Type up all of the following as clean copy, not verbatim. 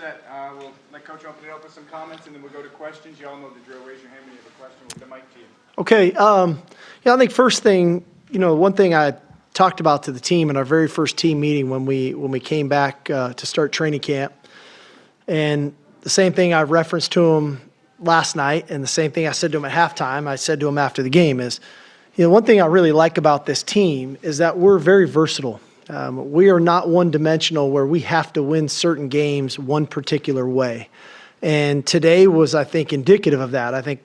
set. We'll let Coach open it up with some comments, and then we'll go to questions. You all know the drill. Raise your hand when you have a question. We'll get the mic to you. Okay. I think first thing, one thing I talked about to the team in our very first team meeting when we came back to start training camp, and the same thing I referenced to them last night, and the same thing I said to them at halftime, I said to them after the game is, one thing I really like about this team is that we're very versatile. We are not one-dimensional where we have to win certain games one particular way. And today was, I think, indicative of that. I think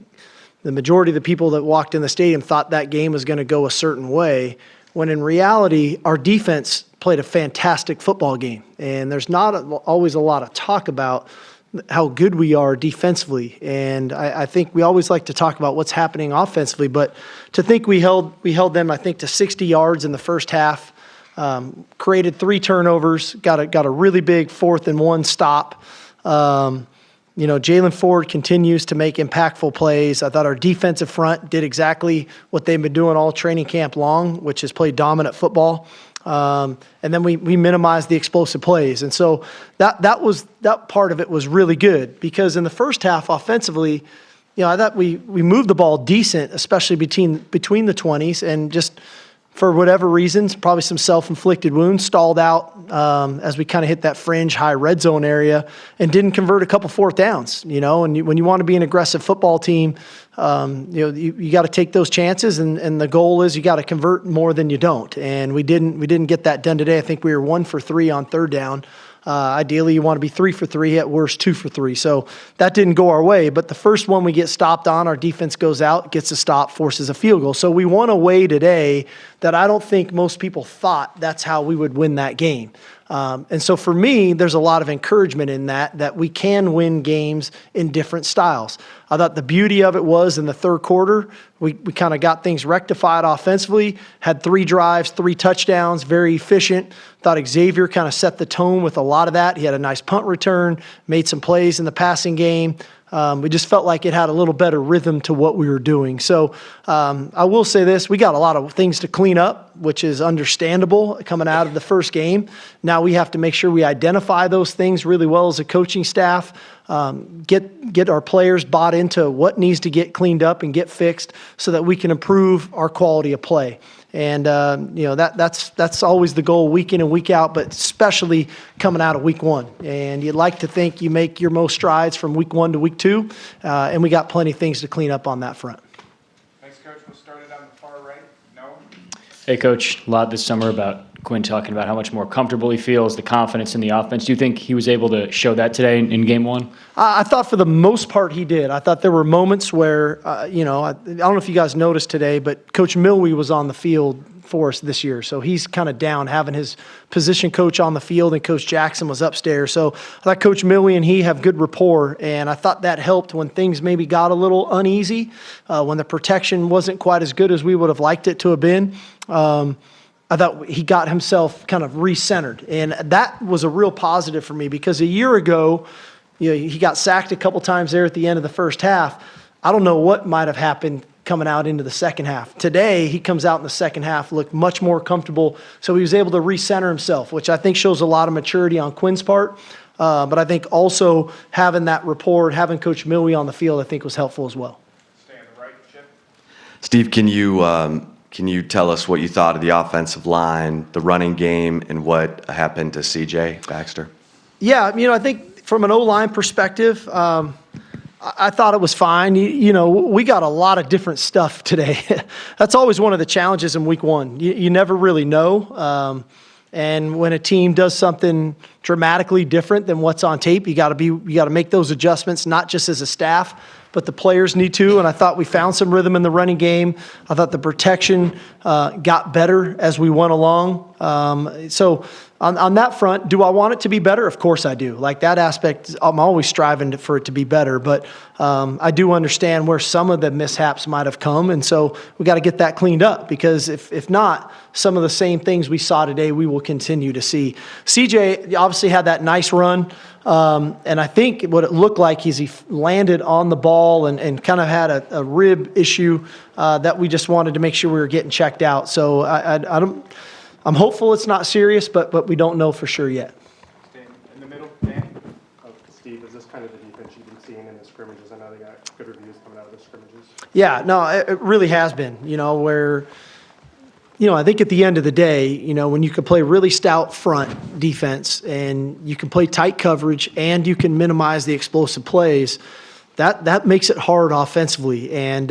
the majority of the people that walked in the stadium thought that game was going to go a certain way, when in reality, our defense played a fantastic football game. And there's not always a lot of talk about how good we are defensively. And I think we always like to talk about what's happening offensively, but to think we held them, I think, to 60 yards in the first half, created 3 turnovers, got a really big 4th and 1 stop. Jalen Ford continues to make impactful plays. I thought our defensive front did exactly what they've been doing all training camp long, which is play dominant football. And then we minimized the explosive plays. And so that part of it was really good, because in the first half offensively, I thought we moved the ball decent, especially between the 20s, and just for whatever reasons, probably some self-inflicted wounds, stalled out as we kind of hit that fringe high red zone area and didn't convert a couple 4th downs. And when you want to be an aggressive football team, you got to take those chances, and the goal is you got to convert more than you don't. And we didn't get that done today. I think we were 1 for 3 on 3rd down. Ideally, you want to be 3 for 3, at worst 2 for 3. So that didn't go our way. But the first one we get stopped on, our defense goes out, gets a stop, forces a field goal. So we won a way today that I don't think most people thought that's how we would win that game. And so for me, there's a lot of encouragement in that we can win games in different styles. I thought the beauty of it was in the 3rd quarter, we kind of got things rectified offensively, had 3 drives, 3 touchdowns, very efficient. Thought Xavier kind of set the tone with a lot of that. He had a nice punt return, made some plays in the passing game. We just felt like it had a little better rhythm to what we were doing. So I will say this, we got a lot of things to clean up, which is understandable coming out of the first game. Now we have to make sure we identify those things really well as a coaching staff, get our players bought into what needs to get cleaned up and get fixed so that we can improve our quality of play. And that's always the goal week in and week out, but especially coming out of week 1. And you'd like to think you make your most strides from week 1 to week 2, and we got plenty of things to clean up on that front. Thanks, Coach. We'll start it on the far right. No. Hey, Coach. A lot this summer about Quinn talking about how much more comfortable he feels, the confidence in the offense. Do you think he was able to show that today in game 1? I thought for the most part he did. I thought there were moments where, I don't know if you guys noticed today, but Coach Milwee was on the field for us this year. So he's kind of down having his position coach on the field, and Coach Jackson was upstairs. So I thought Coach Milwee and he have good rapport, and I thought that helped when things maybe got a little uneasy, when the protection wasn't quite as good as we would have liked it to have been. I thought he got himself kind of recentered, and that was a real positive for me, because a year ago, he got sacked a couple times there at the end of the first half. I don't know what might have happened coming out into the second half. Today, he comes out in the second half, looked much more comfortable, so he was able to recenter himself, which I think shows a lot of maturity on Quinn's part. But I think also having that rapport, having Coach Milwee on the field, I think was helpful as well. Stay on the right, Chip. Steve, can you tell us what you thought of the offensive line, the running game, and what happened to C.J. Baxter? Yeah, I think from an O-line perspective, I thought it was fine. We got a lot of different stuff today. That's always one of the challenges in week 1. You never really know. And when a team does something dramatically different than what's on tape, you got to make those adjustments, not just as a staff, but the players need to. And I thought we found some rhythm in the running game. I thought the protection got better as we went along. So on that front, do I want it to be better? Of course I do. Like that aspect, I'm always striving for it to be better. But I do understand where some of the mishaps might have come. And so we got to get that cleaned up, because if not, some of the same things we saw today, we will continue to see. CJ obviously had that nice run. And I think what it looked like is he landed on the ball and kind of had a rib issue that we just wanted to make sure we were getting checked out. So I'm hopeful it's not serious, but we don't know for sure yet. Stay in the middle, Danny. scrimmages? I know they got good reviews coming out of the scrimmages. Yeah, no, it really has been, where, I think at the end of the day, when you can play really stout front defense and you can play tight coverage and you can minimize the explosive plays, that makes it hard offensively. And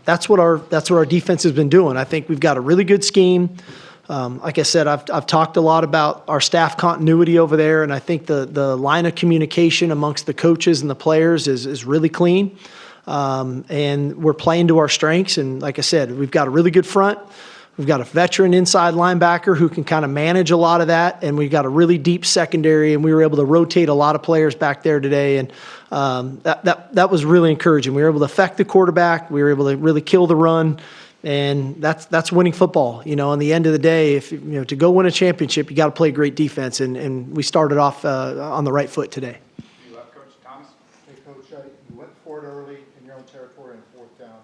that's what our defense has been doing. I think we've got a really good scheme. Like I said, I've talked a lot about our staff continuity over there, and I think the line of communication amongst the coaches and the players is really clean. And we're playing to our strengths. And like I said, we've got a really good front. We've got a veteran inside linebacker who can kind of manage a lot of that, and we've got a really deep secondary, and we were able to rotate a lot of players back there today, and that was really encouraging. We were able to affect the quarterback. We were able to really kill the run, and that's winning football. On the end of the day, if to go win a championship, you got to play great defense, and we started off on the right foot today. You left, Coach Thomas? Hey, Coach, you went for it early in your own territory on fourth down.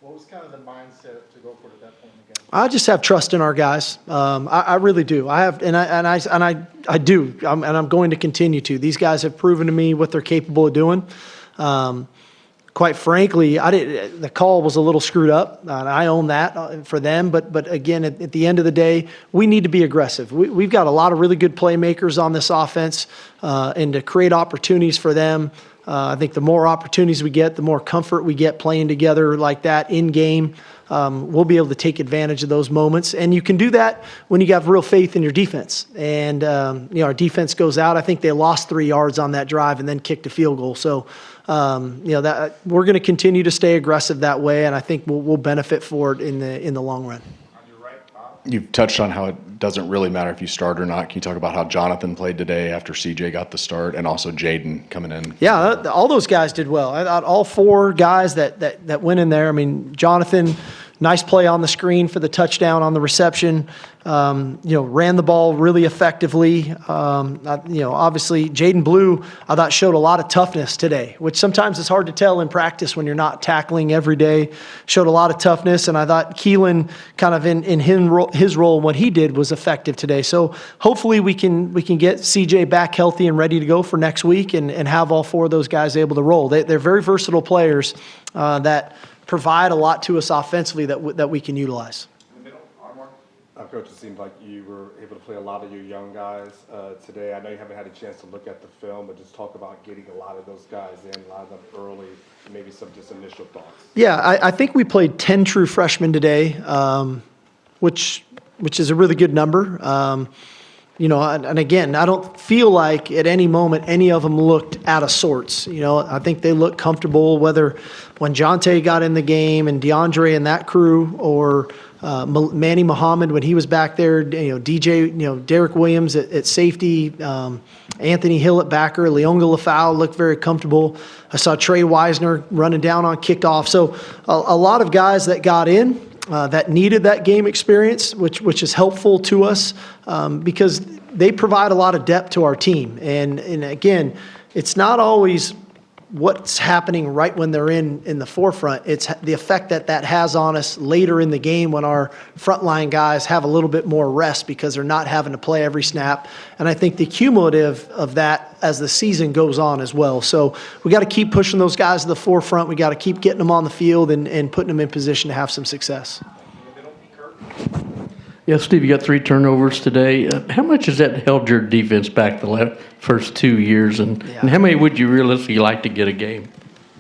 What was kind of the mindset to go for it at that point in the game? I just have trust in our guys. I really do. I have, and I do, and I'm going to continue to. These guys have proven to me what they're capable of doing. Quite frankly, the call was a little screwed up, and I own that for them. But again, at the end of the day, we need to be aggressive. We've got a lot of really good playmakers on this offense, and to create opportunities for them. I think the more opportunities we get, the more comfort we get playing together like that in game. We'll be able to take advantage of those moments. And you can do that when you have real faith in your defense. And, our defense goes out. I think they lost 3 yards on that drive and then kicked a field goal. So, that we're going to continue to stay aggressive that way. And I think we'll benefit for it in the long run. On your right, Bob? You've touched on how it doesn't really matter if you start or not. Can you talk about how Jonathan played today after CJ got the start, and also Jaden coming in? Yeah, all those guys did well. I thought all 4 guys that went in there. I mean, Jonathan, nice play on the screen for the touchdown on the reception. Ran the ball really effectively. Obviously, Jaden Blue, I thought, showed a lot of toughness today, which sometimes is hard to tell in practice when you're not tackling every day. Showed a lot of toughness, and I thought Keelan, kind of in his role and what he did, was effective today. So hopefully we can get CJ back healthy and ready to go for next week, and have all 4 of those guys able to roll. They're very versatile players that provide a lot to us offensively that we can utilize. In the middle, Armor? Coach, it seemed like you were able to play a lot of your young guys today. I know you haven't had a chance to look at the film, but just talk about getting a lot of those guys in, a lot of them early, and maybe some just initial thoughts. Yeah, I think we played 10 true freshmen today, which is a really good number. And again, I don't feel like at any moment any of them looked out of sorts. I think they looked comfortable, whether when Jonte got in the game and DeAndre and that crew, or Manny Muhammad when he was back there, DJ, Derek Williams at safety, Anthony Hill at backer, Leonga Lafau looked very comfortable. I saw Trey Wisner running down on kickoff. So a lot of guys that got in, that needed that game experience, which is helpful to us because they provide a lot of depth to our team. And again, it's not always what's happening right when they're in the forefront. It's the effect that has on us later in the game when our frontline guys have a little bit more rest because they're not having to play every snap. And I think the cumulative of that as the season goes on as well. So we got to keep pushing those guys to the forefront. We got to keep getting them on the field and putting them in position to have some success. Yeah, Steve, you got 3 turnovers today. How much has that held your defense back the first 2 years? And how many would you realistically like to get a game?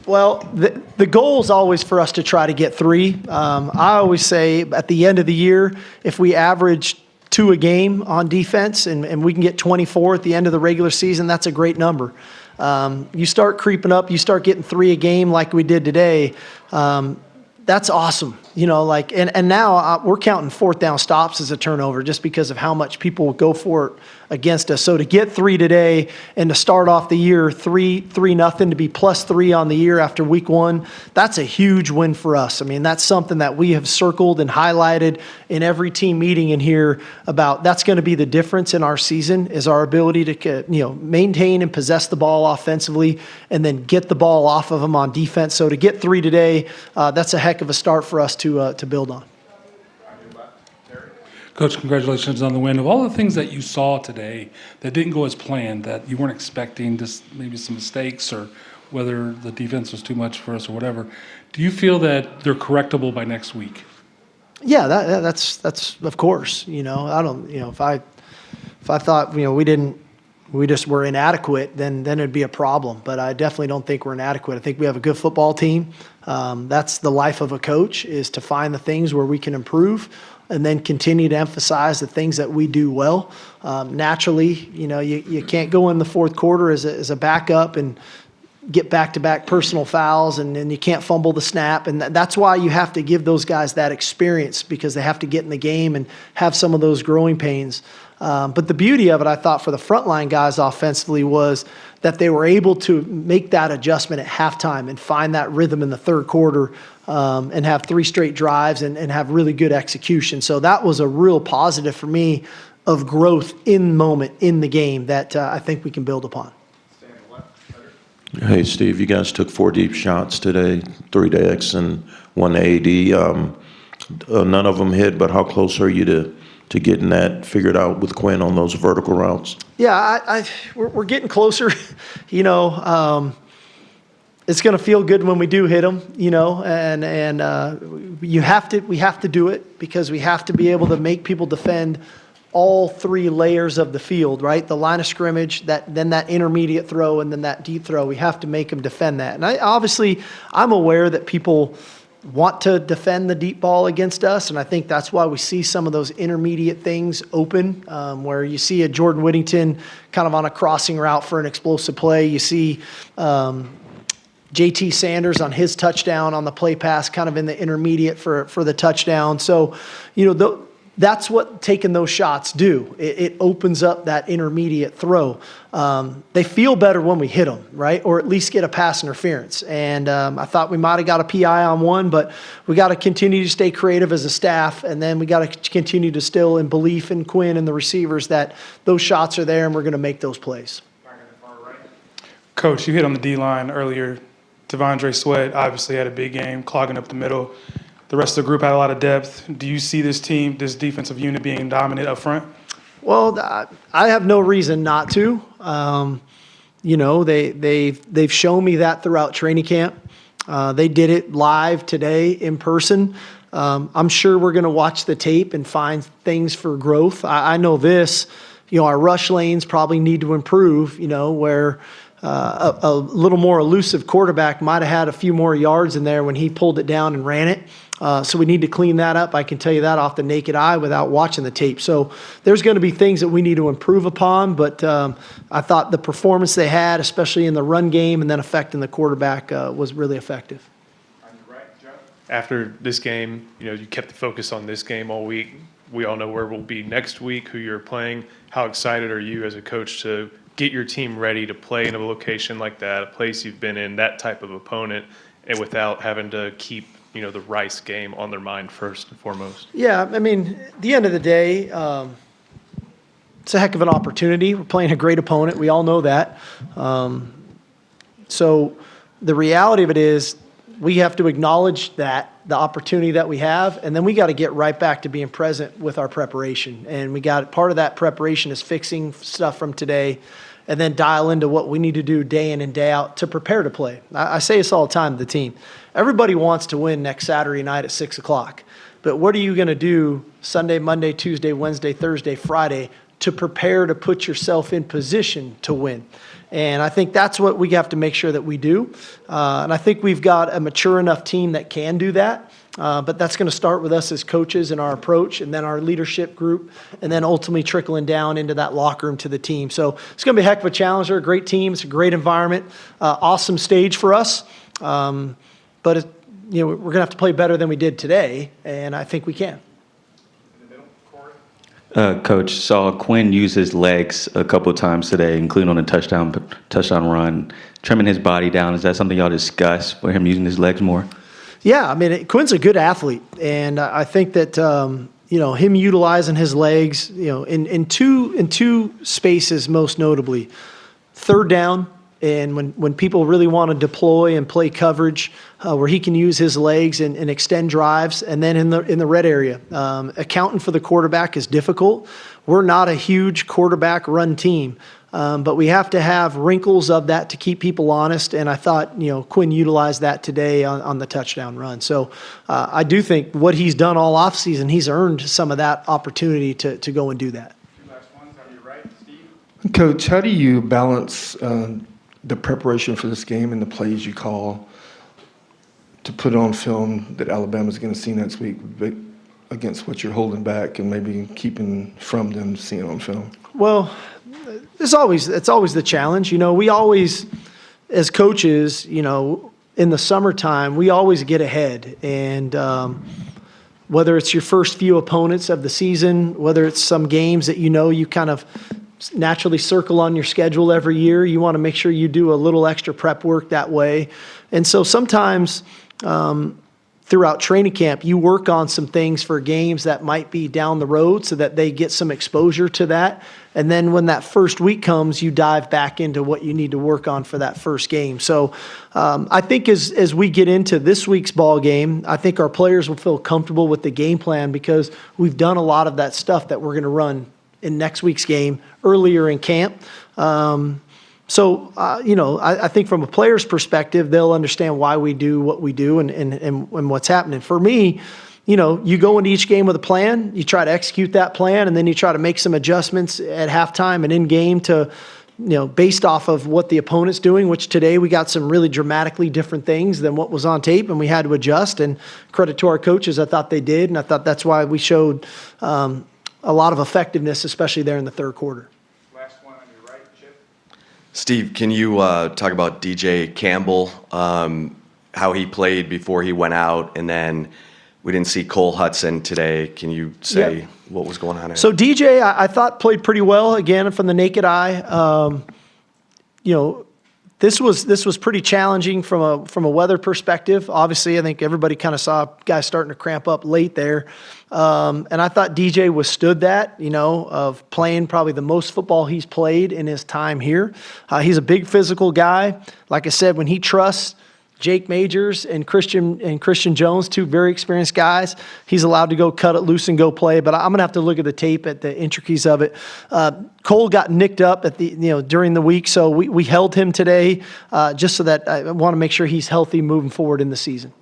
Well, the goal is always for us to try to get 3. I always say at the end of the year, if we average 2 a game on defense and we can get 24 at the end of the regular season, that's a great number. You start creeping up, you start getting 3 a game like we did today, that's awesome. And now we're counting 4th down stops as a turnover just because of how much people go for it against us. So to get 3 today and to start off the year 3-0 to be +3 on the year after week 1, that's a huge win for us. I mean, that's something that we have circled and highlighted in every team meeting in here about. That's going to be the difference in our season is our ability to maintain and possess the ball offensively and then get the ball off of them on defense. So to get 3 today, that's a heck of a start for us to build on. Coach, congratulations on the win. Of all the things that you saw today that didn't go as planned, that you weren't expecting, just maybe some mistakes, or whether the defense was too much for us or whatever. Do you feel that they're correctable by next week? Yeah, that's of course. I don't. If I thought we just were inadequate, then it'd be a problem. But I definitely don't think we're inadequate. I think we have a good football team. That's the life of a coach, is to find the things where we can improve and then continue to emphasize the things that we do well. Naturally, you can't go in the fourth quarter as a backup and get back-to-back personal fouls, and then you can't fumble the snap. And that's why you have to give those guys that experience, because they have to get in the game and have some of those growing pains. But the beauty of it, I thought, for the frontline guys offensively was that they were able to make that adjustment at halftime and find that rhythm in the third quarter, and have 3 straight drives and have really good execution. So that was a real positive for me of growth in moment in the game that I think we can build upon. Hey, Steve, you guys took 4 deep shots today, 3 to X and 1 to AD. None of them hit, but how close are you to getting that figured out with Quinn on those vertical routes? Yeah, we're getting closer. It's going to feel good when we do hit them, and we have to do it, because we have to be able to make people defend all 3 layers of the field, right? The line of scrimmage, then that intermediate throw, and then that deep throw. We have to make them defend that. And I'm aware that people want to defend the deep ball against us, and I think that's why we see some of those intermediate things open, where you see a Jordan Whittington kind of on a crossing route for an explosive play. You see JT Sanders on his touchdown on the play pass kind of in the intermediate for the touchdown. So, that's what taking those shots do. It opens up that intermediate throw. They feel better when we hit them, right? Or at least get a pass interference. And I thought we might have got a PI on one, but we got to continue to stay creative as a staff, and then we got to continue to still in belief in Quinn and the receivers that those shots are there and we're going to make those plays. Coach, you hit on the D-line earlier. Devondre Sweat obviously had a big game, clogging up the middle. The rest of the group had a lot of depth. Do you see this team, this defensive unit, being dominant up front? Well, I have no reason not to. They've shown me that throughout training camp. They did it live today in person. I'm sure we're going to watch the tape and find things for growth. I know this. Our rush lanes probably need to improve. Where a little more elusive quarterback might have had a few more yards in there when he pulled it down and ran it. So we need to clean that up. I can tell you that off the naked eye without watching the tape. So there's going to be things that we need to improve upon, but I thought the performance they had, especially in the run game and then affecting the quarterback, was really effective. On your right, Joe? After this game, you kept the focus on this game all week. We all know where we'll be next week, who you're playing. How excited are you as a coach to get your team ready to play in a location like that, a place you've been in, that type of opponent, and without having to keep the Rice game on their mind first and foremost? Yeah, at the end of the day, it's a heck of an opportunity. We're playing a great opponent. We all know that. So the reality of it is we have to acknowledge the opportunity that we have, and then we got to get right back to being present with our preparation. And part of that preparation is fixing stuff from today, and then dial into what we need to do day in and day out to prepare to play. I say this all the time to the team. Everybody wants to win next Saturday night at 6 o'clock. But what are you going to do Sunday, Monday, Tuesday, Wednesday, Thursday, Friday to prepare to put yourself in position to win? And I think that's what we have to make sure that we do. And I think we've got a mature enough team that can do that. But that's going to start with us as coaches and our approach, and then our leadership group, and then ultimately trickling down into that locker room to the team. So it's going to be a heck of a challenge. They're a great team. It's a great environment. Awesome stage for us. But we're going to have to play better than we did today, and I think we can. In the middle, Corey? Coach, saw Quinn use his legs a couple of times today, including on a touchdown run, trimming his body down. Is that something y'all discuss for him using his legs more? Yeah, Quinn's a good athlete, and I think that him utilizing his legs, in two spaces most notably, third down, and when people really want to deploy and play coverage, where he can use his legs and extend drives, and then in the red area, accounting for the quarterback is difficult. We're not a huge quarterback run team. but we have to have wrinkles of that to keep people honest. And I thought, Quinn utilized that today on the touchdown run. So I do think what he's done all offseason, he's earned some of that opportunity to go and do that. Two last ones on your right, Steve. Coach, how do you balance the preparation for this game and the plays you call to put on film that Alabama's going to see next week against what you're holding back and maybe keeping from them seeing on film? Well, it's always the challenge. We always, as coaches, in the summertime, we always get ahead. And whether it's your first few opponents of the season, whether it's some games that you kind of naturally circle on your schedule every year, you want to make sure you do a little extra prep work that way. And so sometimes throughout training camp, you work on some things for games that might be down the road so that they get some exposure to that. And then when that first week comes, you dive back into what you need to work on for that first game. So I think as we get into this week's ball game, I think our players will feel comfortable with the game plan because we've done a lot of that stuff that we're going to run in next week's game earlier in camp. I think from a player's perspective, they'll understand why we do what we do and what's happening. For me, you go into each game with a plan, you try to execute that plan, and then you try to make some adjustments at halftime and in game to, based off of what the opponent's doing, which today we got some really dramatically different things than what was on tape, and we had to adjust. And credit to our coaches, I thought they did, and I thought that's why we showed a lot of effectiveness, especially there in the third quarter. Last one on your right, Chip. Steve, can you talk about DJ Campbell, how he played before he went out, and then we didn't see Cole Hudson today. Can you say what was going on there? So DJ, I thought played pretty well again from the naked eye. This was pretty challenging from a weather perspective. Obviously, I think everybody kind of saw guys starting to cramp up late there, and I thought DJ withstood that. Of playing probably the most football he's played in his time here. He's a big physical guy. Like I said, when he trusts Jake Majors and Christian Jones, two very experienced guys, he's allowed to go cut it loose and go play. But I'm gonna have to look at the tape at the intricacies of it. Cole got nicked up at during the week, so we held him today just so that I want to make sure he's healthy moving forward in the season.